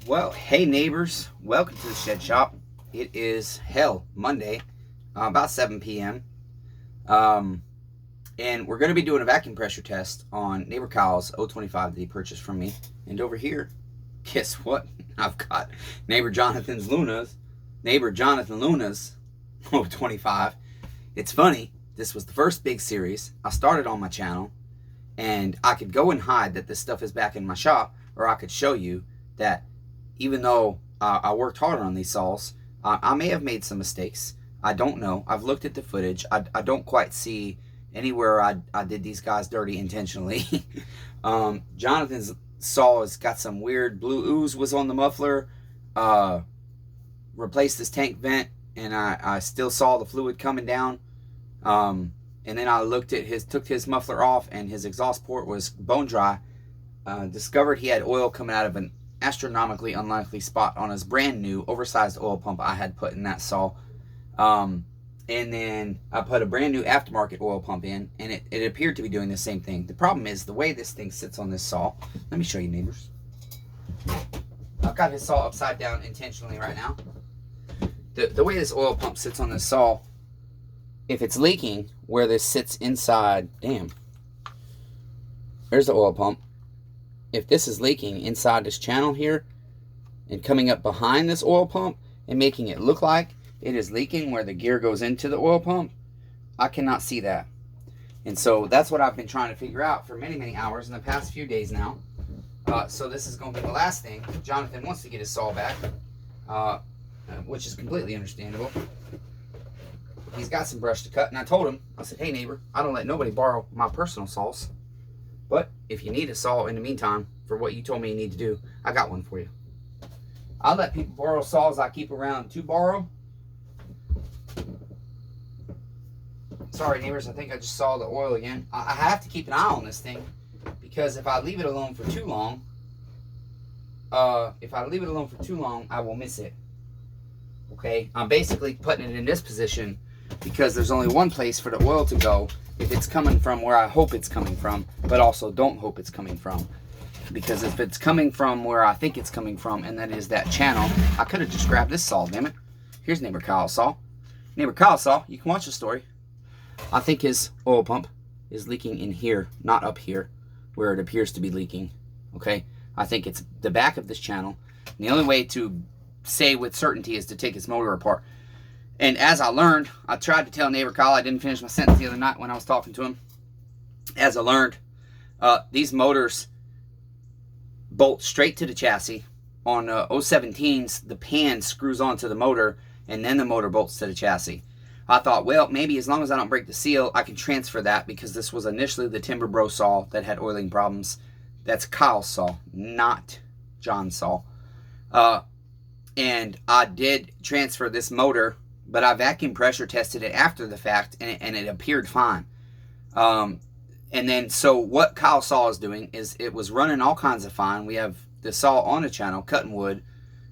Well, hey neighbors, welcome to the shed shop. It is Monday, about 7 p.m. And we're going to be doing a vacuum pressure test on neighbor Kyle's 025 that he purchased from me. And over here, guess what? I've got neighbor Jonathan Luna's 025. It's funny, this was the first big series I started on my channel, and I could go and hide that this stuff is back in my shop, or I could show you that even though I worked hard on these saws, I may have made some mistakes. I don't know. I've looked at the footage. I don't quite see anywhere I did these guys dirty intentionally. Jonathan's saw has got some weird blue ooze was on the muffler. Replaced this tank vent, and I still saw the fluid coming down. And then I looked at took his muffler off, and his exhaust port was bone dry. Discovered he had oil coming out of an astronomically unlikely spot on his brand new oversized oil pump I had put in that saw. And then I put a brand new aftermarket oil pump in, and it appeared to be doing the same thing. The problem is the way this thing sits on this saw. Let me show you, neighbors. I've got his saw upside down intentionally right now. The way this oil pump sits on this saw, if it's leaking where this sits inside, there's the oil pump. If this is leaking inside this channel here and coming up behind this oil pump and making it look like it is leaking where the gear goes into the oil pump, I cannot see that. And so that's what I've been trying to figure out for many, many hours in the past few days now. So this is going to be the last thing. Jonathan wants to get his saw back, which is completely understandable. He's got some brush to cut, and I told him, I said, hey neighbor, I don't let nobody borrow my personal saws. But if you need a saw in the meantime for what you told me you need to do, I got one for you. I'll let people borrow saws I keep around to borrow. Sorry neighbors, I think I just saw the oil again. I have to keep an eye on this thing, because if I leave it alone for too long, I will miss it. Okay, I'm basically putting it in this position because there's only one place for the oil to go if it's coming from where I hope it's coming from, but also don't hope it's coming from. Because if it's coming from where I think it's coming from, and that is that channel, I could have just grabbed this saw, damn it. Here's neighbor Kyle's saw. Neighbor Kyle's saw, you can watch the story. I think his oil pump is leaking in here, not up here, where it appears to be leaking. Okay, I think it's the back of this channel. And the only way to say with certainty is to take his motor apart. And as I learned, I tried to tell neighbor Kyle, I didn't finish my sentence the other night when I was talking to him. As I learned, these motors bolt straight to the chassis. On 017s, the pan screws onto the motor, and then the motor bolts to the chassis. I thought, well, maybe as long as I don't break the seal, I can transfer that, because this was initially the Timber Bro saw that had oiling problems. That's Kyle's saw, not John's saw. And I did transfer this motor, but I vacuum pressure tested it after the fact, and it appeared fine. And then, so what Kyle's saw is doing is it was running all kinds of fine. We have the saw on the channel, cutting wood,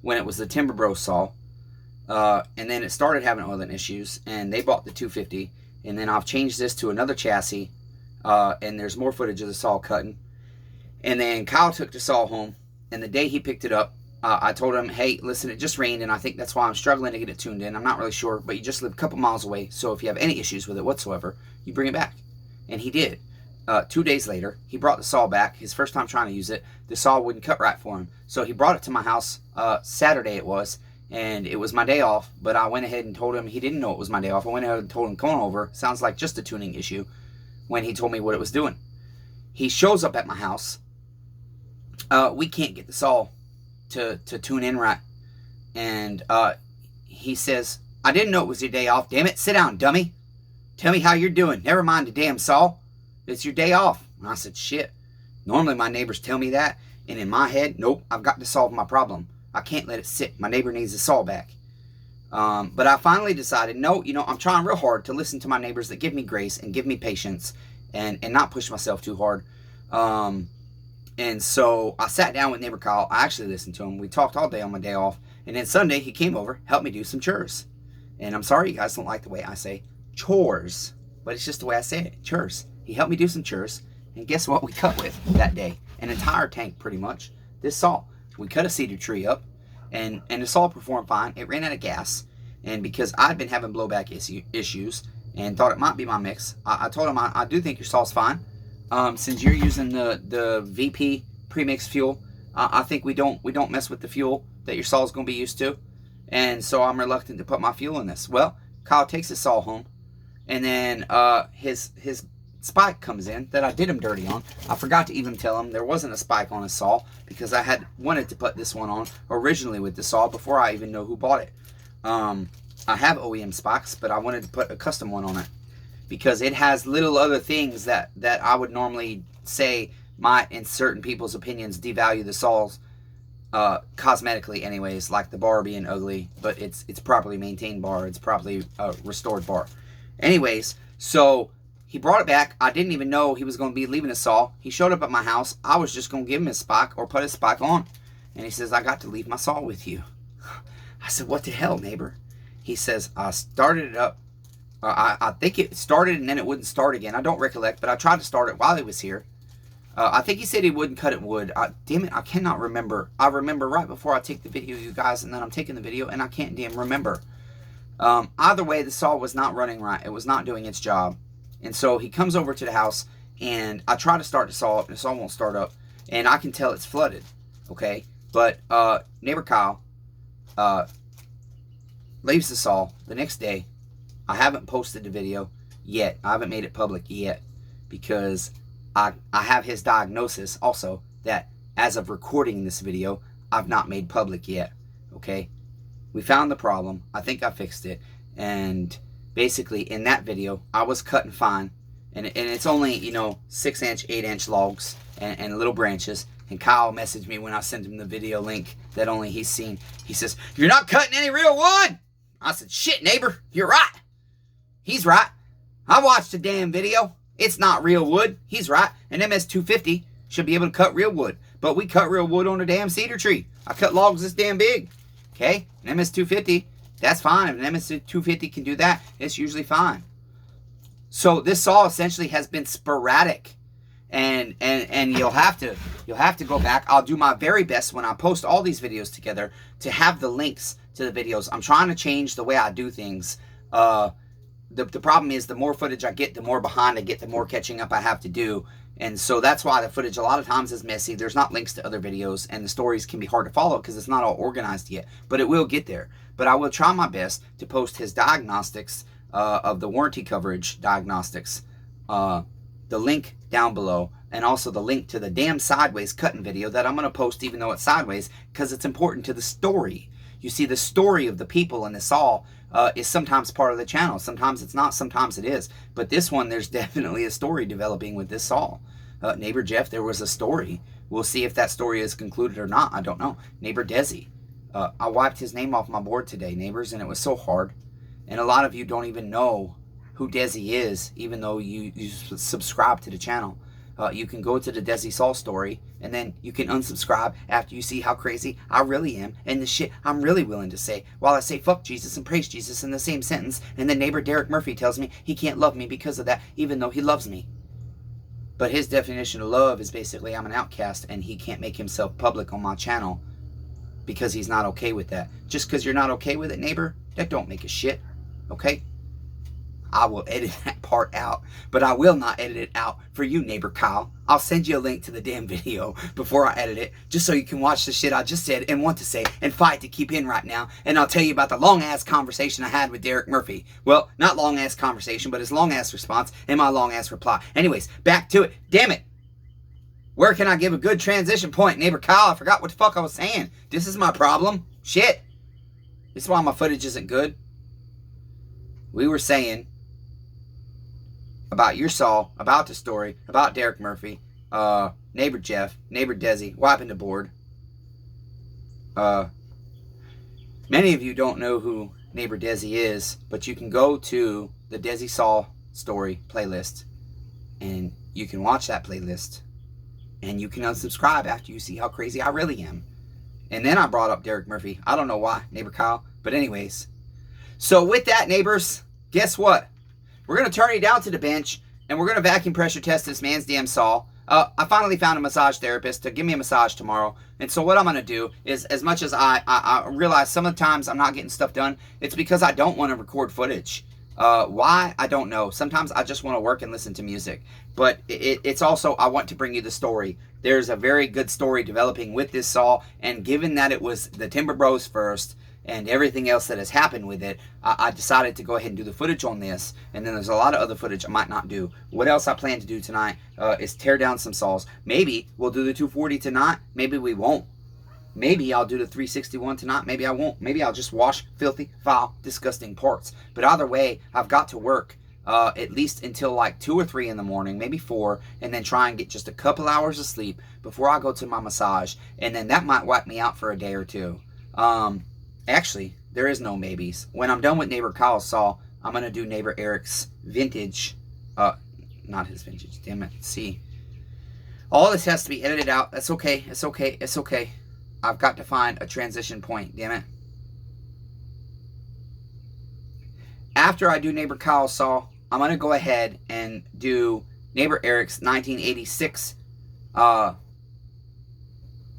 when it was the Timber Bro saw. And then it started having oiling issues, and they bought the 250. And then I've changed this to another chassis, and there's more footage of the saw cutting. And then Kyle took the saw home, and the day he picked it up, I told him, hey, listen, it just rained, and I think that's why I'm struggling to get it tuned in. I'm not really sure, but you just live a couple miles away, so if you have any issues with it whatsoever, you bring it back. And he did. 2 days later, he brought the saw back. His first time trying to use it, the saw wouldn't cut right for him. So he brought it to my house, Saturday it was, and it was my day off, but I went ahead and told him he didn't know it was my day off. I went ahead and told him, come on over. Sounds like just a tuning issue, when he told me what it was doing. He shows up at my house. We can't get the saw to tune in right. And he says, I didn't know it was your day off. Damn it, sit down, dummy. Tell me how you're doing. Never mind the damn saw. It's your day off. And I said, shit. Normally my neighbors tell me that, and in my head, nope, I've got to solve my problem. I can't let it sit. My neighbor needs the saw back. But I finally decided, no, I'm trying real hard to listen to my neighbors that give me grace and give me patience, and not push myself too hard. And so I sat down with neighbor Kyle. I actually listened to him. We talked all day on my day off. And then Sunday, he came over, helped me do some chores. And I'm sorry you guys don't like the way I say chores, but it's just the way I say it, chores. He helped me do some chores. And guess what we cut with that day? An entire tank, pretty much. This saw. We cut a cedar tree up, and the saw performed fine. It ran out of gas, and because I'd been having blowback issues and thought it might be my mix, I told him I do think your saw's fine. Since you're using the VP premix fuel, I think we don't mess with the fuel that your saw's going to be used to, and so I'm reluctant to put my fuel in this. Well, Kyle takes his saw home, and then his spike comes in that I did him dirty on. I forgot to even tell him there wasn't a spike on his saw because I had wanted to put this one on originally with the saw before I even know who bought it. I have OEM spikes, but I wanted to put a custom one on it because it has little other things that I would normally say might, in certain people's opinions, devalue the saws cosmetically anyways, like the bar being ugly, but it's properly maintained bar. It's properly restored bar. Anyways, so he brought it back. I didn't even know he was going to be leaving a saw. He showed up at my house. I was just going to give him his spike or put his spike on. And he says, I got to leave my saw with you. I said, what the hell, neighbor? He says, I started it up. I think it started and then it wouldn't start again. I don't recollect, but I tried to start it while he was here. I think he said he wouldn't cut it wood. Damn it, I cannot remember. I remember right before I take the video, you guys, and then I'm taking the video, and I can't damn remember. Either way, the saw was not running right. It was not doing its job. And so he comes over to the house, and I try to start the saw up, and the saw won't start up. And I can tell it's flooded, okay? But neighbor Kyle leaves the saw the next day. I haven't posted the video yet. I haven't made it public yet because I have his diagnosis also that as of recording this video, I've not made public yet, okay? We found the problem. I think I fixed it. And basically in that video, I was cutting fine. And it's only, you know, 6-inch, 8-inch logs and little branches. And Kyle messaged me when I sent him the video link that only he's seen. He says, you're not cutting any real wood. I said, shit, neighbor, you're right. He's right. I watched the damn video. It's not real wood. He's right. An MS-250 should be able to cut real wood. But we cut real wood on a damn cedar tree. I cut logs this damn big. Okay? An MS-250, that's fine. If an MS-250 can do that, it's usually fine. So this saw essentially has been sporadic. And you'll have to go back. I'll do my very best when I post all these videos together to have the links to the videos. I'm trying to change the way I do things. The problem is the more footage I get, the more behind I get, the more catching up I have to do. And so that's why the footage a lot of times is messy. There's not links to other videos, and the stories can be hard to follow because it's not all organized yet. But it will get there. But I will try my best to post his diagnostics of the warranty coverage diagnostics, the link down below, and also the link to the damn sideways cutting video that I'm going to post even though it's sideways because it's important to the story. You see, the story of the people in the saw is sometimes part of the channel. Sometimes it's not, sometimes it is. But this one, there's definitely a story developing with this saw. Neighbor Jeff, there was a story. We'll see if that story is concluded or not. I don't know. Neighbor Desi, I wiped his name off my board today, neighbors, and it was so hard. And a lot of you don't even know who Desi is, even though you subscribe to the channel. You can go to the Desi Saw story, and then you can unsubscribe after you see how crazy I really am, and the shit I'm really willing to say, while I say fuck Jesus and praise Jesus in the same sentence, and then neighbor Derek Murphy tells me he can't love me because of that, even though he loves me. But his definition of love is basically I'm an outcast, and he can't make himself public on my channel because he's not okay with that. Just because you're not okay with it, neighbor, that don't make a shit, okay? I will edit that part out, but I will not edit it out for you, neighbor Kyle. I'll send you a link to the damn video before I edit it, just so you can watch the shit I just said and want to say and fight to keep in right now. And I'll tell you about the long-ass conversation I had with Derek Murphy. Well, not long-ass conversation, but his long-ass response and my long-ass reply. Anyways, back to it. Damn it. Where can I give a good transition point, neighbor Kyle? I forgot what the fuck I was saying. This is my problem. Shit. This is why my footage isn't good. We were saying about your saw, about the story, about Derek Murphy, neighbor Jeff, neighbor Desi, wiping the board. Many of you don't know who neighbor Desi is, but you can go to the Desi Saw story playlist, and you can watch that playlist, and you can unsubscribe after you see how crazy I really am. And then I brought up Derek Murphy. I don't know why, neighbor Kyle, but anyways. So with that, neighbors, guess what? We're going to turn you down to the bench, and we're going to vacuum pressure test this man's damn saw. I finally found a massage therapist to give me a massage tomorrow. And so what I'm going to do is, as much as I realize some of the times I'm not getting stuff done, it's because I don't want to record footage. Why? I don't know. Sometimes I just want to work and listen to music. But it's also, I want to bring you the story. There's a very good story developing with this saw. And given that it was the Timber Bros first, and everything else that has happened with it, I decided to go ahead and do the footage on this. And then there's a lot of other footage I might not do. What else I plan to do tonight is tear down some saws. Maybe we'll do the 240 tonight. Maybe we won't. Maybe I'll do the 361 tonight. Maybe I won't. Maybe I'll just wash filthy, foul, disgusting parts. But either way, I've got to work at least until like 2 or 3 in the morning, maybe 4, and then try and get just a couple hours of sleep before I go to my massage. And then that might wipe me out for a day or two. Actually, there is no maybes. When I'm done with neighbor Kyle's saw, I'm going to do neighbor Eric's vintage. Not his vintage, damn it. See. All this has to be edited out. That's okay. It's okay. It's okay. I've got to find a transition point, damn it. After I do neighbor Kyle's saw, I'm going to go ahead and do neighbor Eric's 1986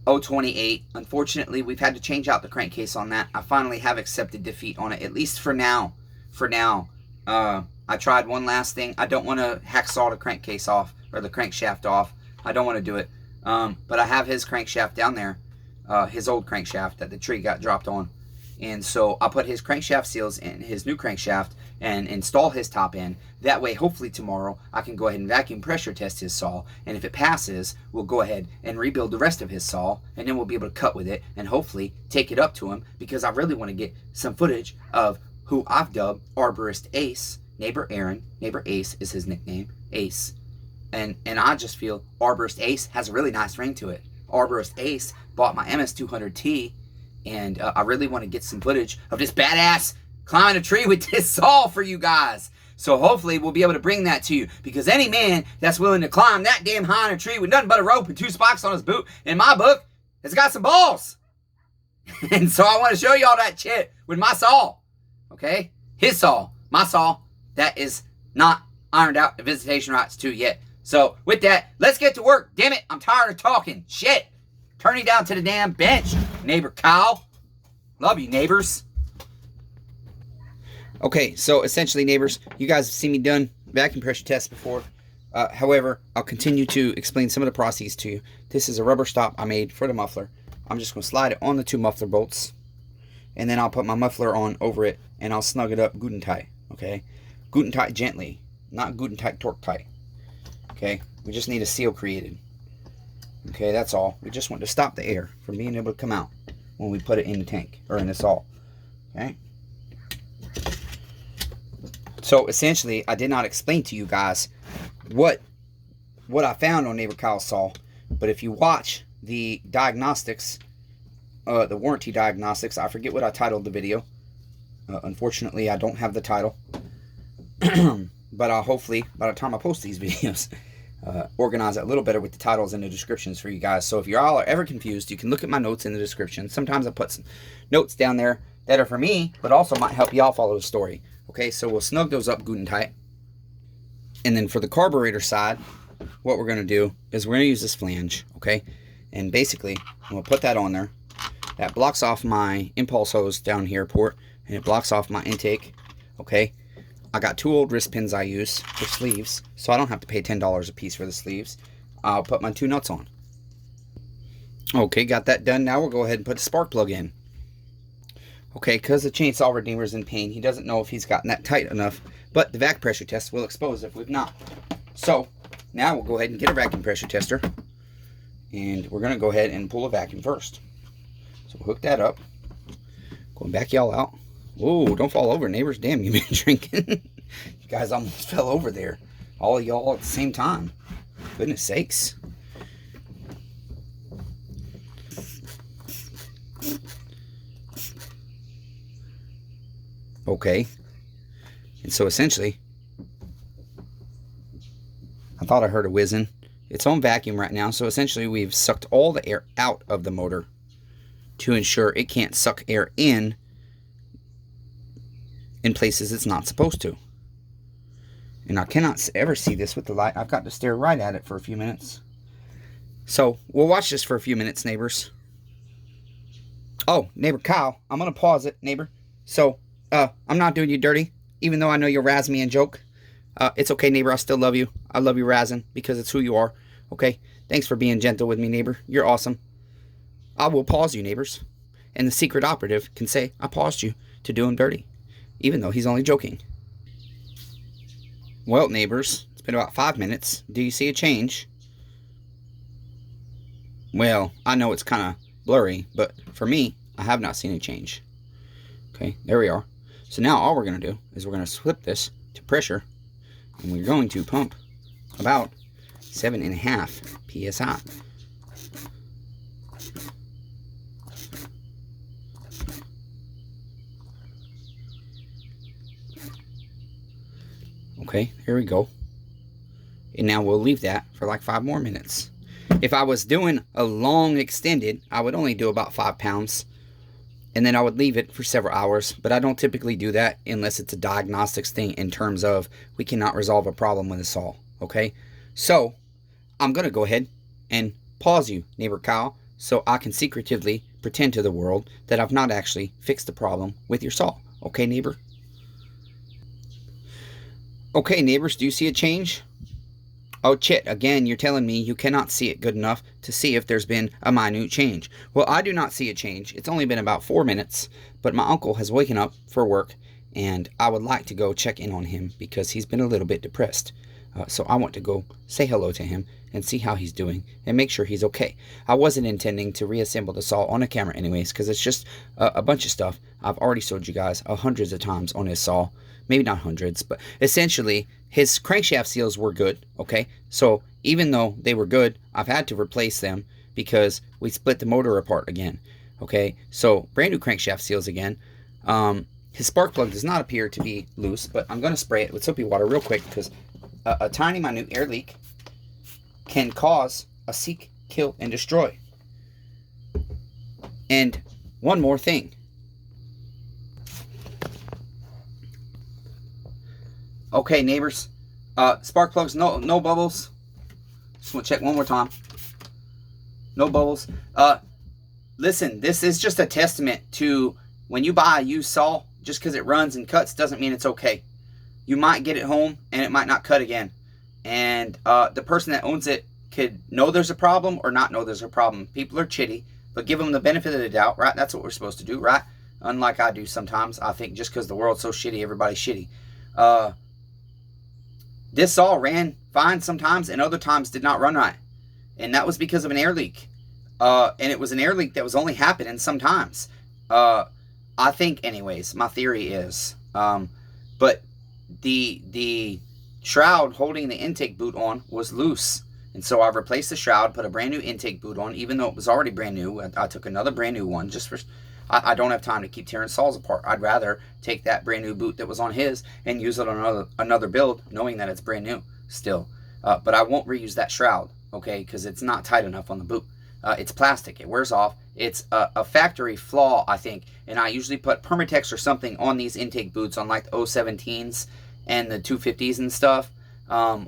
028. Unfortunately, we've had to change out the crankcase on that. I finally have accepted defeat on it, at least for now. For now. I tried one last thing. I don't want to hacksaw the crankcase off, or the crankshaft off. I don't want to do it. But I have his crankshaft down there. His old crankshaft that the tree got dropped on. And so I'll put his crankshaft seals in his new crankshaft and install his top end. That way, hopefully tomorrow, I can go ahead and vacuum pressure test his saw. And if it passes, we'll go ahead and rebuild the rest of his saw. And then we'll be able to cut with it and hopefully take it up to him. Because I really want to get some footage of who I've dubbed Arborist Ace. Neighbor Aaron. Neighbor Ace is his nickname. Ace. And I just feel Arborist Ace has a really nice ring to it. Arborist Ace bought my MS200T. And I really want to get some footage of this badass climbing a tree with this saw for you guys. So hopefully we'll be able to bring that to you. Because any man that's willing to climb that damn high in a tree with nothing but a rope and 2 spikes on his boot, in my book, has got some balls. And so I want to show y'all that chit with my saw. Okay? His saw. My saw. That is not ironed out the visitation rights to yet. So with that, let's get to work. Damn it, I'm tired of talking. Shit. Turning down to the damn bench, neighbor Kyle. Love you, neighbors. Okay, so essentially, neighbors, you guys have seen me done vacuum pressure tests before. However, I'll continue to explain some of the processes to you. This is a rubber stop I made for the muffler. I'm just going to slide it on the 2 muffler bolts. And then I'll put my muffler on over it, and I'll snug it up good and tight. Okay? Good and tight gently. Not good and tight, torque tight. Okay? We just need a seal created. Okay, that's all. We just want to stop the air from being able to come out when we put it in the tank, or in the saw. Okay? So, essentially, I did not explain to you guys what I found on Neighbor Kyle's saw. But if you watch the diagnostics, the warranty diagnostics, I forget what I titled the video. Unfortunately, I don't have the title. But I'll hopefully, by the time I post these videos, organize it a little better with the titles and the descriptions for you guys. So if you all are ever confused, you can look at my notes in the description. Sometimes I put some notes down there that are for me, but also might help y'all follow the story. Okay, so we'll snug those up good and tight. And then for the carburetor side, what we're going to do is we're going to use this flange, okay? And basically, I'm going to put that on there. That blocks off my impulse hose down here port, and it blocks off my intake, okay? I got 2 old wrist pins I use for sleeves, so I don't have to pay $10 a piece for the sleeves. I'll put my 2 nuts on. Okay, got that done. Now we'll go ahead and put the spark plug in. Okay, because the chainsaw redeemer is in pain, he doesn't know if he's gotten that tight enough, but the vac pressure test will expose if we've not. So, now we'll go ahead and get a vacuum pressure tester, and we're going to go ahead and pull a vacuum first. So we'll hook that up. Going back y'all out. Whoa, don't fall over, neighbors. Damn, you've been drinking. You guys almost fell over there. All of y'all at the same time. Goodness sakes. Okay. And so essentially, I thought I heard a whizzing. It's on vacuum right now. So essentially, we've sucked all the air out of the motor to ensure it can't suck air in places it's not supposed to. And I cannot ever see this with the light. I've got to stare right at it for a few minutes. So we'll watch this for a few minutes, neighbors. Oh, neighbor Kyle, I'm going to pause it, neighbor. So, I'm not doing you dirty, even though I know you'll razz me and joke. It's okay, neighbor. I still love you. I love you razzing because it's who you are. Okay? Thanks for being gentle with me, neighbor. You're awesome. I will pause you, neighbors. And the secret operative can say, I paused you to do him dirty, even though he's only joking. Well, neighbors, it's been about 5 minutes. Do you see a change? Well, I know it's kind of blurry, but for me, I have not seen a change. Okay, there we are. So now all we're going to do is we're going to flip this to pressure, and we're going to pump about 7.5 psi. Okay, here we go. And now we'll leave that for like 5 more minutes. If I was doing a long extended, I would only do about 5 pounds. And then I would leave it for several hours. But I don't typically do that unless it's a diagnostics thing in terms of we cannot resolve a problem with a saw. Okay? So, I'm going to go ahead and pause you, neighbor Kyle, so I can secretively pretend to the world that I've not actually fixed the problem with your saw. Okay, neighbor? Okay, neighbors, do you see a change? Oh, Chit, again, you're telling me you cannot see it good enough to see if there's been a minute change. Well, I do not see a change. It's only been about 4 minutes, but my uncle has woken up for work, and I would like to go check in on him because he's been a little bit depressed. So I want to go say hello to him and see how he's doing and make sure he's okay. I wasn't intending to reassemble the saw on a camera anyways because it's just a bunch of stuff I've already showed you guys hundreds of times on his saw. Maybe not hundreds, but essentially his crankshaft seals were good, okay? So even though they were good, I've had to replace them because we split the motor apart again, okay? So brand new crankshaft seals again. His spark plug does not appear to be loose, but I'm going to spray it with soapy water real quick because a tiny minute air leak can cause a seek, kill, and destroy. And one more thing. Okay, neighbors. Spark plugs, no bubbles. Just want to check one more time. No bubbles. Listen, this is just a testament to when you buy a used saw, just because it runs and cuts doesn't mean it's okay. You might get it home and it might not cut again. And the person that owns it could know there's a problem or not know there's a problem. People are chitty, but give them the benefit of the doubt, right? That's what we're supposed to do, right? Unlike I do sometimes. I think just because the world's so shitty, everybody's shitty. This saw ran fine sometimes and other times did not run right. And that was because of an air leak. And it was an air leak that was only happening sometimes. I think anyways, my theory is. But the shroud holding the intake boot on was loose. And so I replaced the shroud, put a brand new intake boot on, even though it was already brand new. I took another brand new one just for... I don't have time to keep tearing saws apart. I'd rather take that brand new boot that was on his and use it on another build, knowing that it's brand new still. But I won't reuse that shroud, okay, because it's not tight enough on the boot. It's plastic. It wears off. It's a factory flaw, I think, and I usually put Permatex or something on these intake boots on like the 017s and the 250s and stuff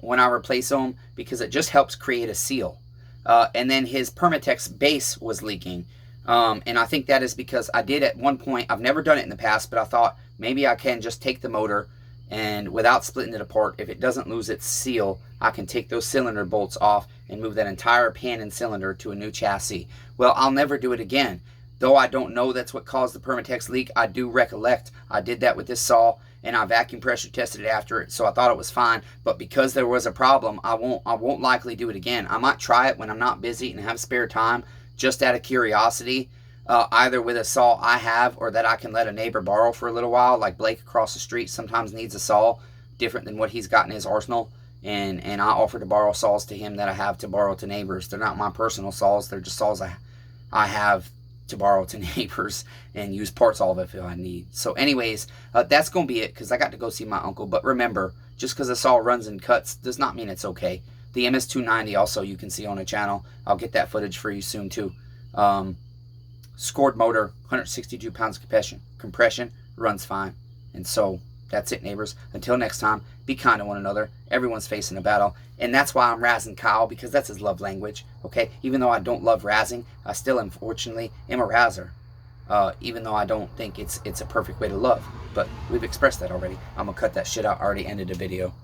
when I replace them because it just helps create a seal. And then his Permatex base was leaking. And I think that is because I did at one point, I've never done it in the past, but I thought maybe I can just take the motor and without splitting it apart, if it doesn't lose its seal, I can take those cylinder bolts off and move that entire pan and cylinder to a new chassis. Well, I'll never do it again. Though I don't know that's what caused the Permatex leak, I do recollect I did that with this saw and I vacuum pressure tested it after it, so I thought it was fine. But because there was a problem, I won't likely do it again. I might try it when I'm not busy and have spare time, just out of curiosity, either with a saw I have or that I can let a neighbor borrow for a little while. Like Blake across the street sometimes needs a saw different than what he's got in his arsenal. And I offer to borrow saws to him that I have to borrow to neighbors. They're not my personal saws. They're just saws I have to borrow to neighbors and use parts of it if I need. So anyways, that's going to be it because I got to go see my uncle. But remember, just because a saw runs and cuts does not mean it's okay. The MS290 also you can see on the channel. I'll get that footage for you soon too. Scored motor, 162 pounds of compression, runs fine. And so that's it, neighbors. Until next time, Be kind to one another. Everyone's facing a battle. And that's why I'm razzing Kyle, because that's his love language. Okay? Even though I don't love razzing, I still, unfortunately, am a razzer. Even though I don't think it's a perfect way to love. But we've expressed that already. I'm going to cut that shit out. I already ended the video.